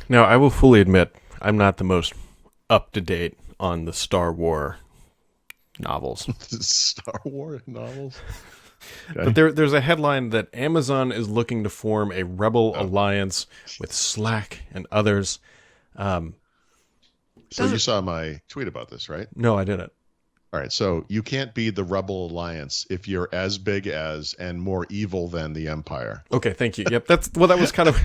Now, I will fully admit I'm not the most up to date on the Star Wars novels. Star Wars novels. But Okay. there's a headline that Amazon is looking to form a rebel Oh, alliance with Slack and others. Um, so you doesn't saw my tweet about this, right? No, I didn't. All right. So you can't be the Rebel Alliance if you're as big as and more evil than the Empire. Okay, thank you. Yep, that was kind of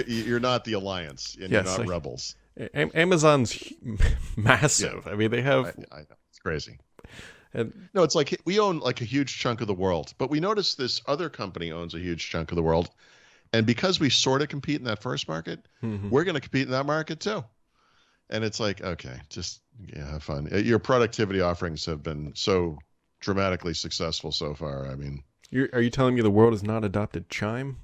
You're not the Alliance, and you're yes. not rebels. Amazon's Yeah, massive. I mean, they have I know. It's crazy. and No, it's like we own like a huge chunk of the world, but we notice this other company owns a huge chunk of the world, and because we sort of compete in that first market, mhm. we're going to compete in that market too. And it's like, okay, just yeah, have fun. Your productivity offerings have been so dramatically successful so far. I mean, Are you telling me the world has not adopted Chime?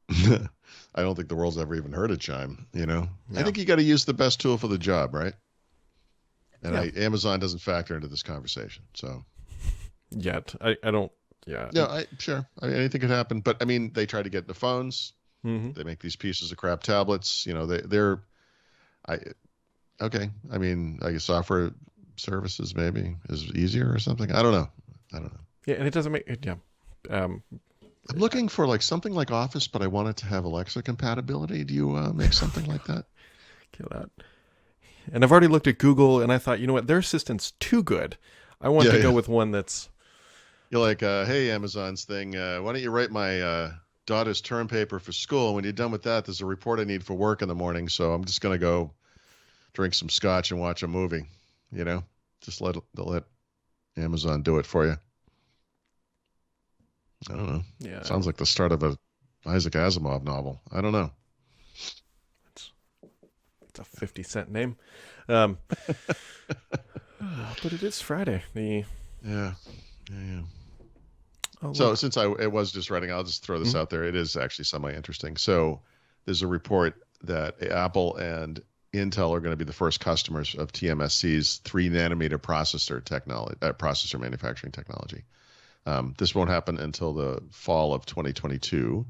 I don't think the world's ever even heard of Chime. I No. think you got to use the best tool for the job, right? And Yeah. Amazon doesn't factor into this conversation. So Yet. I don't. Yeah. yeah, sure. I mean, anything could happen. But I mean, they try to get into phones. Hmm. They make these pieces of crap tablets. They're I okay. I mean, I guess software services maybe is easier or something. I don't know. I don't know. Yeah, and it doesn't make it. Yeah. Um, I'm looking for like something like Office, but I want it to have Alexa compatibility. Do you make something like that? kill that. And I've already looked at Google, and I thought, you know what, their assistant's too good. I want Yeah, to go yeah. with one that's You're like, hey, Amazon's thing. Why don't you write my daughter's term paper for school? When you're done with that, there's a report I need for work in the morning. So I'm just gonna go drink some scotch and watch a movie. You know, just let Amazon do it for you. I don't know. yeah. Sounds like the start of a Isaac Asimov novel. I don't know. It's, it's a 50-cent name. Um, but it is Friday. Yeah, yeah, yeah. Oh So look. since it was just writing, I'll just throw this Mhm. out there. It is actually semi-interesting. So there's a report that Apple and Intel are going to be the first customers of TMSC's 3 nanometer processor technology, processor manufacturing technology. This won't happen until the fall of 2022,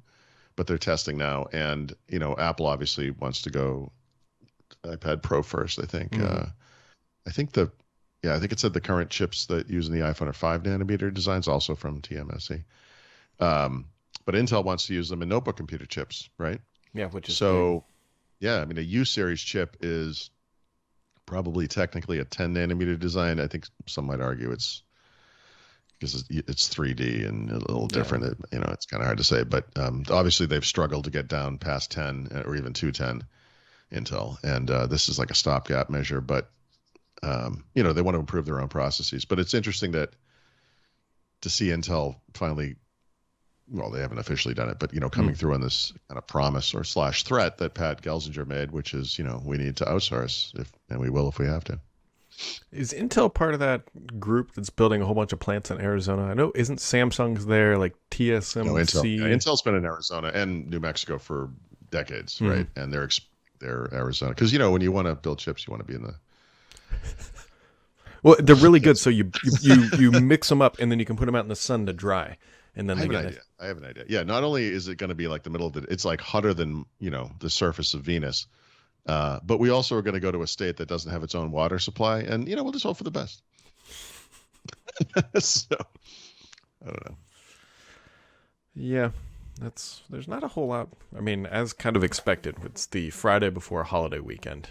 but they're testing now. And Apple obviously wants to go iPad Pro first. I think. Mhm. I think the Yeah, I think it said the current chips that use in the iPhone are 5 nanometer designs, also from TMSC. Um, but Intel wants to use them in notebook computer chips, right? Yeah, which is big. So, yeah, I mean, a U series chip is probably technically a 10 nanometer design. I think some might argue it's because it's 3D and a little Yeah. different. It's kind of hard to say, but obviously they've struggled to get down past 10 or even 210 Intel, and this is like a stopgap measure. But they want to improve their own processes. But it's interesting to see Intel finally, well, they haven't officially done it, but coming Mm. through on this kind of promise or slash threat that Pat Gelsinger made, which is, we need to outsource and we will if we have to. Is Intel part of that group that's building a whole bunch of plants in Arizona? I know isn't Samsung's there, like TSMC? Intel's been in Arizona and New Mexico for decades, Mhm. right? And they're Arizona because when you want to build chips, you want to be in the Well, they're really good. yes. So you mix them up, and then you can put them out in the sun to dry, and then I they have an get it. idea. I have an idea. Yeah, not only is it going to be like the middle of it's like hotter than the surface of Venus, but we also are going to go to a state that doesn't have its own water supply, and we'll just hope for the best. So I don't know. Yeah, there's not a whole lot. I mean, as kind of expected, it's the Friday before a holiday weekend.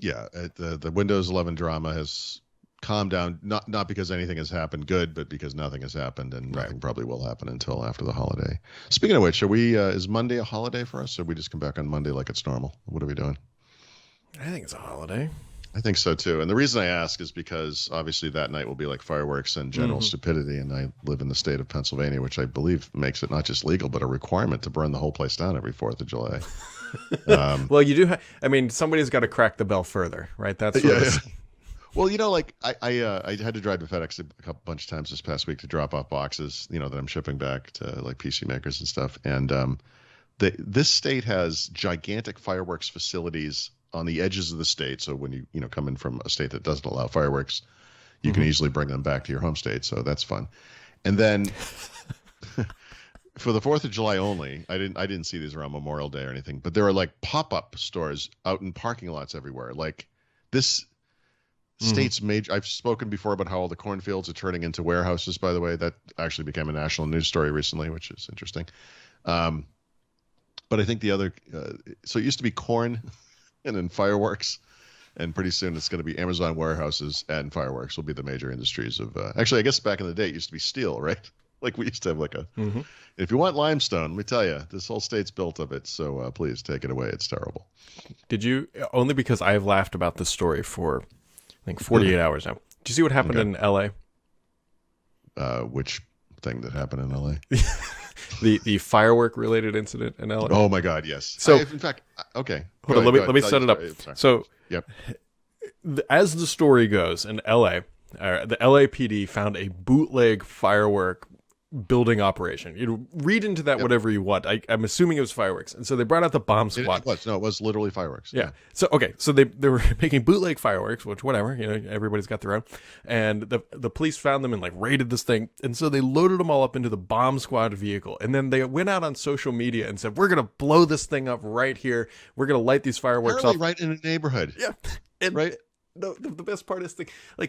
Yeah, the Windows 11 drama has calmed down, not because anything has happened good, but because nothing has happened, and Right. nothing probably will happen until after the holiday. Speaking of which, are we? Is Monday a holiday for us, or we just come back on Monday like it's normal? What are we doing? I think it's a holiday. I think so too. And the reason I ask is because obviously that night will be like fireworks and general Hmm. stupidity. And I live in the state of Pennsylvania, which I believe makes it not just legal, but a requirement to burn the whole place down every 4th of July. Um, Well, you do. I mean, somebody's got to crack the bell further, right? That's sort yeah, of yeah. Well, like I had to drive to FedEx a couple bunch of times this past week to drop off boxes, that I'm shipping back to like PC makers and stuff. And this state has gigantic fireworks facilities on the edges of the state. So when you come in from a state that doesn't allow fireworks, you can Mhm. easily bring them back to your home state. So that's fun. And then for the 4th of July only, I didn't see these around Memorial Day or anything, but there are like pop-up stores out in parking lots everywhere. Like this state's major. I've spoken before about how all the cornfields are turning into warehouses, by the way. That actually became a national news story recently, which is interesting. But I think the other, so it used to be corn and then fireworks. And pretty soon it's going to be Amazon warehouses and fireworks will be the major industries of, actually, I guess back in the day, it used to be steel, right? Like we used to have like a, if you want limestone, let me tell you, this whole state's built of it. So please take it away. It's terrible. Did you, only because I've laughed about this story for, I think, 48 hours now. Did you see what happened in LA? Which thing that happened in LA? The firework related incident in LA. Oh my God, yes. So in fact, okay. Hold on, let me set it up. So, yep. As the story goes, in LA, the LAPD found a bootleg firework building operation. You read into that whatever you want. I'm assuming it was fireworks, and so they brought out the bomb squad. It was literally fireworks. Yeah. So so they were making bootleg fireworks, which whatever, everybody's got their own. And the police found them and like raided this thing, and so they loaded them all up into the bomb squad vehicle, and then they went out on social media and said, "We're gonna blow this thing up right here. We're gonna light these fireworks off right in a neighborhood." Yeah. And right. The best part is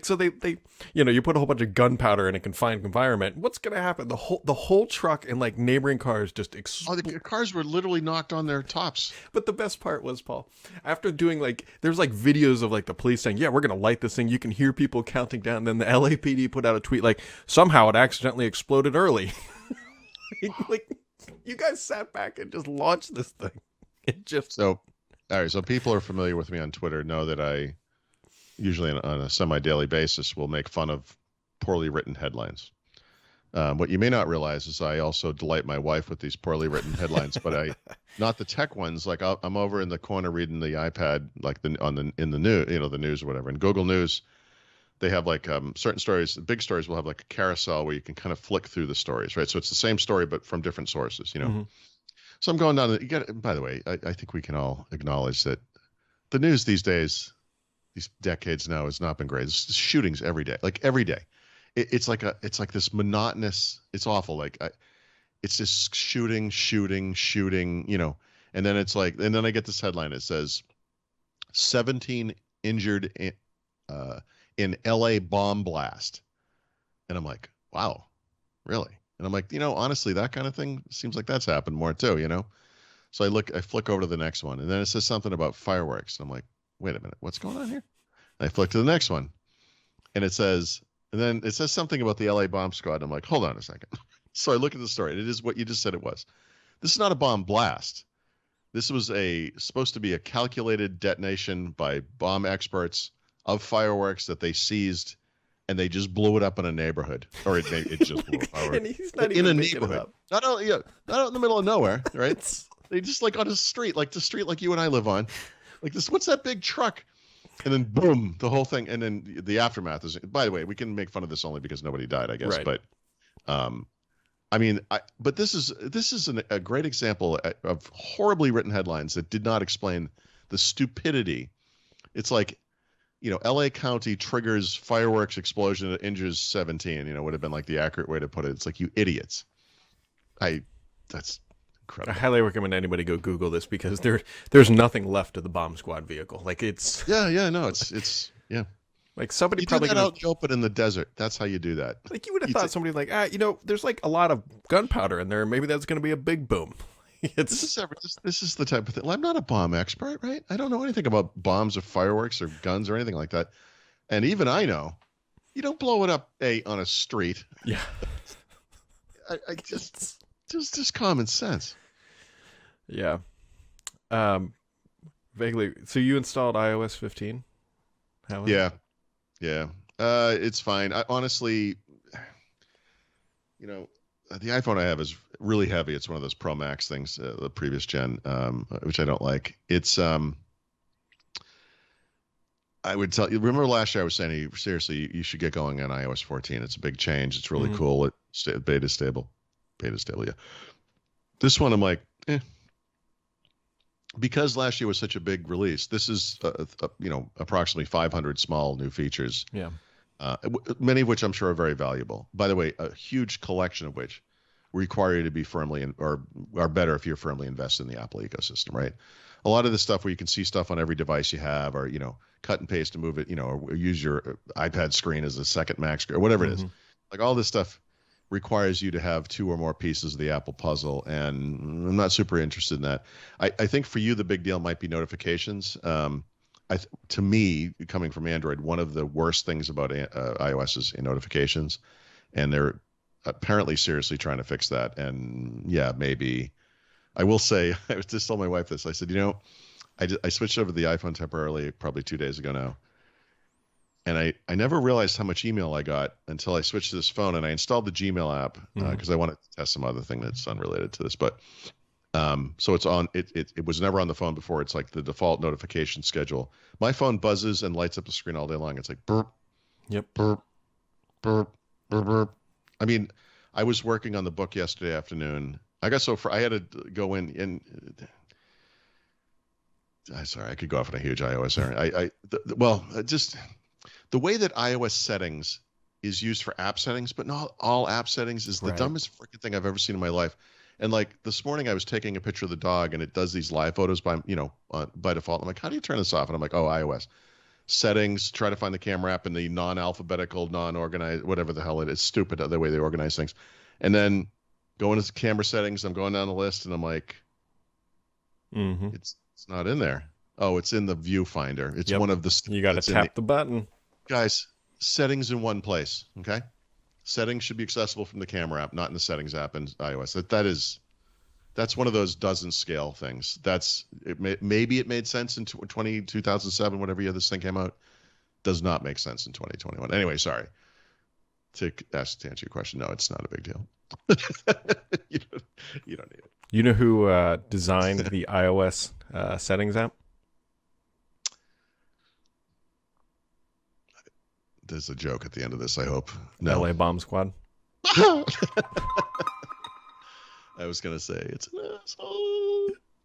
so they you put a whole bunch of gunpowder in a confined environment. What's gonna happen? The whole truck and like neighboring cars just the cars were literally knocked on their tops. But the best part was, Paul, after doing there's like videos of like the police saying, "Yeah, we're gonna light this thing." You can hear people counting down. And then the LAPD put out a tweet like, "Somehow it accidentally exploded early." like you guys sat back and just launched this thing. It just all right. So people are familiar with me on Twitter know that I usually on a semi-daily basis will make fun of poorly written headlines. What you may not realize is I also delight my wife with these poorly written headlines, but not the tech ones. Like I'm over in the corner reading the iPad, like in the news, the news or whatever. In Google News, they have like certain stories. Big stories will have like a carousel where you can kind of flick through the stories, right? So it's the same story but from different sources, So I'm going down. By the way, I think we can all acknowledge that the news these days, these decades now, has not been great. It's shootings every day, like every day. It's like this monotonous. It's awful. Like it's just shooting, And then it's like, and then I get this headline. It says, 17 injured in LA bomb blast, and I'm like, wow, really? And I'm like, honestly, that kind of thing seems like that's happened more too, So I flick over to the next one, and then it says something about fireworks, and I'm like, wait a minute, what's going on here? And I flick to the next one, and then it says something about the LA bomb squad. And I'm like, hold on a second. So I look at the story, and it is what you just said it was. This is not a bomb blast. This was supposed to be a calculated detonation by bomb experts of fireworks that they seized, and they just blew it up in a neighborhood, or it just blew up. And he's not even in a neighborhood, not out in the middle of nowhere, right? They just like on a street, like the street like you and I live on. Like this, what's that big truck? And then boom, the whole thing. And then the aftermath is, by the way, we can make fun of this only because nobody died, I guess. Right. But, but this is a great example of horribly written headlines that did not explain the stupidity. It's like, LA County triggers fireworks explosion that injures 17, would have been like the accurate way to put it. It's like, you idiots. That's incredible. I highly recommend anybody go Google this because there's nothing left of the bomb squad vehicle. Like it's it's like somebody you probably do that out in the open in the desert. That's how you do that. Like you would have thought somebody like there's like a lot of gunpowder in there. Maybe that's going to be a big boom. This is the type of thing. Well, I'm not a bomb expert, right? I don't know anything about bombs or fireworks or guns or anything like that. And even I know you don't blow it up on a street. Yeah. I just common sense. Yeah. Vaguely. So you installed iOS 15? How is it? Yeah. It's fine. I honestly, the iPhone I have is really heavy. It's one of those Pro Max things, the previous gen, which I don't like. It's I would tell you. Remember last year I was saying, seriously, you should get going on iOS 14. It's a big change. It's really cool. It's beta stable. Yeah. This one I'm like, because last year was such a big release. This is approximately 500 small new features. Yeah. Many of which I'm sure are very valuable. By the way, a huge collection of which require you to be firmly or are better if you're firmly invested in the Apple ecosystem, right? A lot of the stuff where you can see stuff on every device you have, or cut and paste and move it, or use your iPad screen as a second Mac screen, or whatever it is. Like all this stuff requires you to have two or more pieces of the Apple puzzle, and I'm not super interested in that. I think for you the big deal might be notifications. To me, coming from Android, one of the worst things about iOS is notifications, and they're apparently seriously trying to fix that. And yeah, maybe I will say, I was just told my wife this. I said, I switched over to the iPhone temporarily probably 2 days ago now. And I never realized how much email I got until I switched to this phone, and I installed the Gmail app because I wanted to test some other thing that's unrelated to this. But so it's on. It was never on the phone before. It's like the default notification schedule. My phone buzzes and lights up the screen all day long. It's like burp, Yep. burp, burp, burp, burp. I mean, I was working on the book yesterday afternoon. I had to go in and. Sorry, I could go off on a huge iOS errand. Just the way that iOS settings is used for app settings, but not all app settings, is the dumbest freaking thing I've ever seen in my life. And like this morning, I was taking a picture of the dog, and it does these live photos by default. I'm like, how do you turn this off? And I'm like, oh, iOS settings. Try to find the camera app in the non-alphabetical, non-organized, whatever the hell it is. Stupid the way they organize things. And then go into camera settings. I'm going down the list, and I'm like, it's not in there. Oh, it's in the viewfinder. It's one of the. You got to tap the button. Guys, settings in one place. Okay, settings should be accessible from the camera app, not in the settings app in iOS. That's one of those dozen scale things. Maybe it made sense in 2007, whatever year this thing came out. Does not make sense in 2021. Anyway, sorry. To answer your question, no, it's not a big deal. you don't need it. You know who designed the iOS settings app? There's a joke at the end of this, I hope. No. LA Bomb Squad. I was going to say, it's an asshole.